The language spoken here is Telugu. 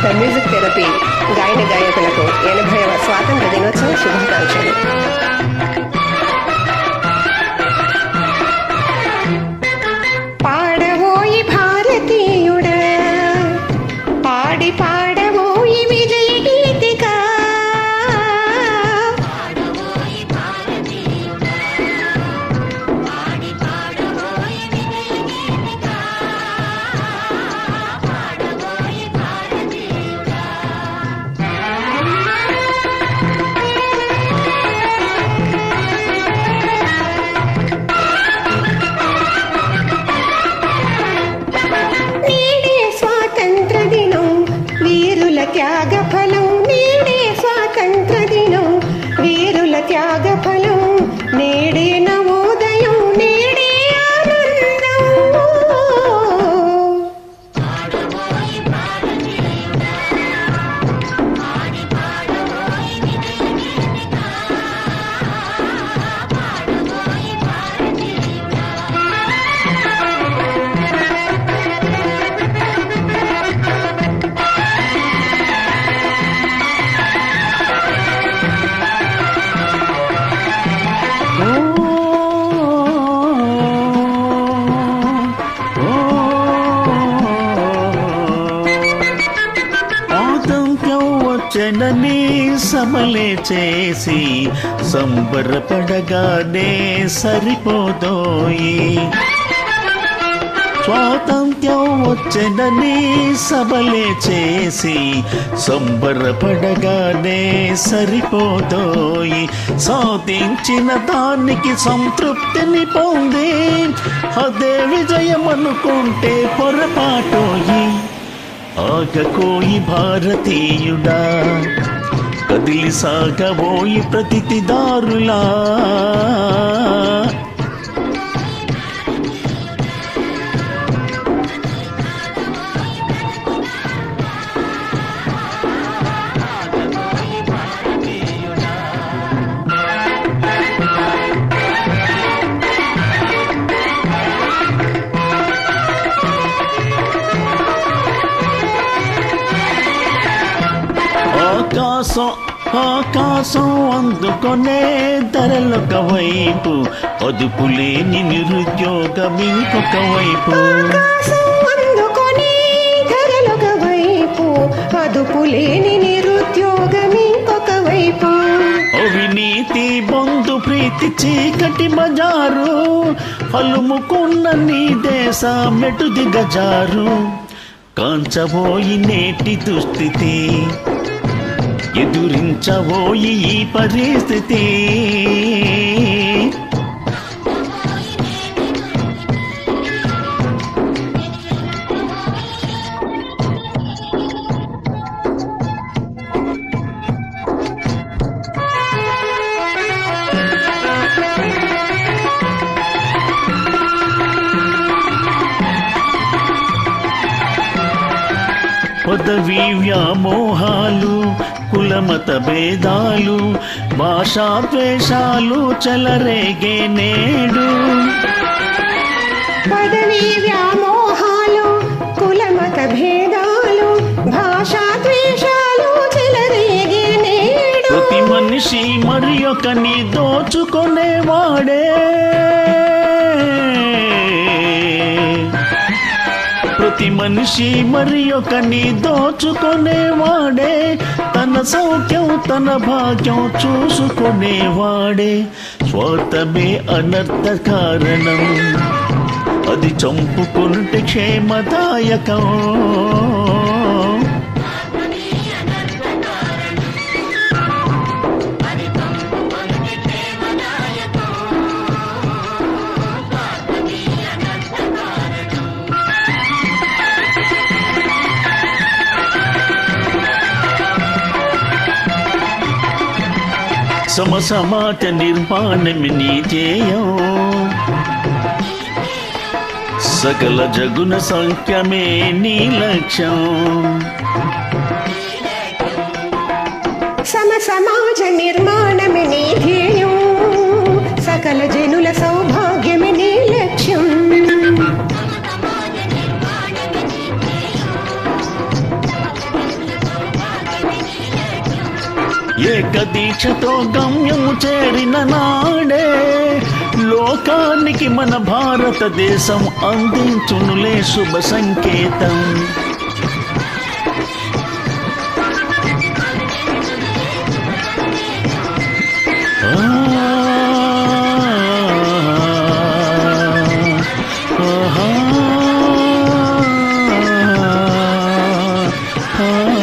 ద మ్యూజిక్ థెరపీ గాయన గాయకులకు 80వ స్వాతంత్ర దినోత్సవ శుభాకాంక్షలు. పాడవోయి భారతీయుడా, పాడి పాడవోయి విజయ గీతిక, త్యాగ ఫలం నేడే స్వాతంత్ర దినం, వీరుల త్యాగ ఫలం నేడే నవోదయం, నేడే ఆనందం. జననీ సమలే చేసి సంబరపడగానే సరిపోదోయి, స్వాతంత్ర్యం వచ్చెనని సబలే చేసి సంబరపడగానే సరిపోదోయి, సాధించిన దానికి సంతృప్తిని పొంది అదే విజయం అనుకుంటే పొరపాటోయి. ఆగకోయి భారతీయుడా, కదిలి సాగబోయి ప్రతిదారులా, ఆకాశం అందుకొనే ధరలొక వైపు, అదుపులేని నిరుద్యోగం ఇంకొక వైపు. ధరలొక వైపు, అదుపులేని నిరుద్యోగం ఇంకొక వైపు. అవినీతి బంధు ప్రీతి చీకటి బజారు, అలుముకున్న నీ దేశ మెటు దిగజారు. కాంచబోయి నేటి దుస్థితి, ఎదురించబోయి ఈ పరిస్థితి. పదవీ వ్యామోహాలు, కులమత భేదాలు, భాషా ద్వేషాలు చెలరేగే నేడు. పదవీ వ్యామోహాలు, కులమత భేదాలు, భాషా ద్వేషాలు చెలరేగే నేడు. ప్రతి మనిషి మరి ఒకని దోచుకునేవాడే, ప్రతి మనిషి మరి ఒకని దోచుకునేవాడే, తన సౌఖ్యం తన భాగ్యం చూసుకునేవాడే. స్వార్థమే అనర్థ కారణం, అది చంపుకుంటే క్షేమదాయకం. సమాజ నిర్మాణమి నీ ధ్యేయం, సకల జగున సంఖ్యమే నీ లక్ష్యం. సమాజ నిర్మాణమే నీ ధ్యేయం, సకల జనుల సౌభాగ్యమే నీ లక్ష్యం. ఏకదీక్షతో గమ్యము చేరిన నాడే లోకానికి మన భారతదేశం అందించునులే శుభ సంకేతం. ఆ